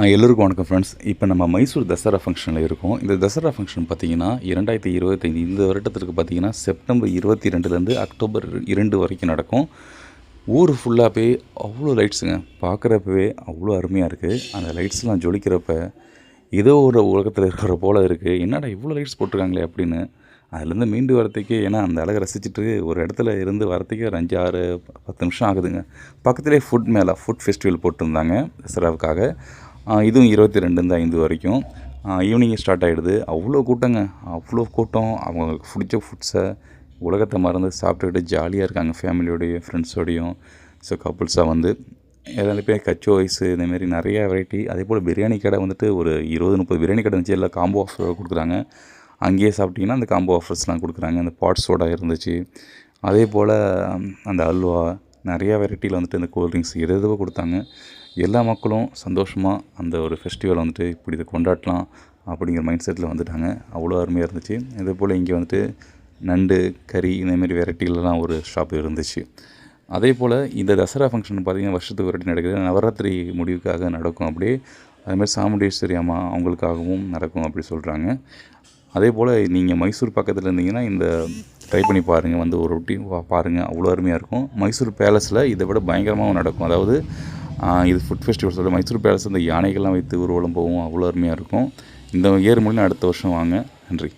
எல்லோருக்கும் வணக்கம் ஃப்ரெண்ட்ஸ். இப்போ நம்ம மைசூர் தசரா ஃபங்க்ஷனில் இருக்கோம். இந்த தசரா ஃபங்க்ஷன் பார்த்திங்கன்னா 2025 இந்த வருடத்திற்கு பார்த்திங்கன்னா செப்டம்பர் 22லேருந்து அக்டோபர் 2 வரைக்கும் நடக்கும். ஊர் ஃபுல்லாகவே அவ்வளோ லைட்ஸுங்க. பார்க்குறப்பவே அவ்வளோ அருமையாக இருக்குது. அந்த லைட்ஸ்லாம் ஜொலிக்கிறப்ப ஏதோ ஒரு உலகத்தில் இருக்கிற போல் இருக்குது. என்னடா இவ்வளோ லைட்ஸ் போட்டிருக்காங்களே அப்படின்னு அதுலேருந்து மீண்டு வரத்துக்கே, ஏன்னா அந்த அழகை ரசிச்சுட்டு ஒரு இடத்துல இருந்து வரத்துக்கே ஒரு 5, 6, 10 நிமிஷம் ஆகுதுங்க. பக்கத்துலேயே ஃபுட் ஃபெஸ்டிவல் போட்டிருந்தாங்க தசராவுக்காக. இதுவும் 22-5 வரைக்கும் ஈவினிங் ஸ்டார்ட் ஆகிடுது. அவ்வளோ கூட்டங்க, அவ்வளோ கூட்டம். அவங்களுக்கு பிடிச்ச ஃபுட்ஸை உலகத்தை மறந்து சாப்பிட்டுக்கிட்டு ஜாலியாக இருக்காங்க ஃபேமிலியோடையும் ஃப்ரெண்ட்ஸோடையும். ஸோ கப்புள்ஸாக வந்து எதாவது பேர் கச்சோ ஐஸு இந்தமாரி நிறையா வெரைட்டி. அதே போல் பிரியாணி கடை வந்துட்டு ஒரு 20-30 பிரியாணி கடை இருந்துச்சு. எல்லாம் காம்போ ஆஃபர் கொடுக்குறாங்க. அங்கேயே சாப்பிட்டிங்கன்னா அந்த காம்போ ஆஃபர்ஸ்லாம் கொடுக்குறாங்க. அந்த பாட் சோடா இருந்துச்சு. அதே போல் அந்த அல்வா நிறையா வெரைட்டியில் வந்துட்டு இந்த கூல்ட்ரிங்க்ஸ் எதோ கொடுத்தாங்க. எல்லா மக்களும் சந்தோஷமாக அந்த ஒரு ஃபெஸ்டிவல் வந்துட்டு இப்படி இதை கொண்டாடலாம் அப்படிங்கிற மைண்ட் செட்டில் வந்துட்டாங்க. அவ்வளோ அருமையாக இருந்துச்சு. இதே போல் இங்கே வந்துட்டு நண்டு கறி இந்தமாரி வெரைட்டிலலாம் ஒரு ஷாப் இருந்துச்சு. அதே போல் இந்த தசரா ஃபங்க்ஷன் பார்த்திங்கன்னா வருஷத்துக்கு ஒரு நடக்குது. நவராத்திரி முடிவுக்காக நடக்கும். அப்படியே அதுமாதிரி சாமுண்டீஸ்வரி அம்மா அவங்களுக்காகவும் நடக்கும் அப்படி சொல்கிறாங்க. அதே போல் நீங்கள் மைசூர் பக்கத்தில் இருந்தீங்கன்னா இந்த ட்ரை பண்ணி பாருங்கள். வந்து ஒரு ரொட்டி பாருங்கள், அவ்வளோ அருமையாக இருக்கும். மைசூர் பேலஸில் இதை விட பயங்கரமாகவும் நடக்கும். அதாவது இது ஃபுட் ஃபெஸ்டிவல் சொல்ல மைசூர் பேலஸ் இந்த யானைகள்லாம் வைத்து ஊர்வலம் போகும். அவ்வளோ அருமையாக இருக்கும். இந்த இயர் முடிஞ்சு அடுத்த வருஷம் வாங்க. நன்றி.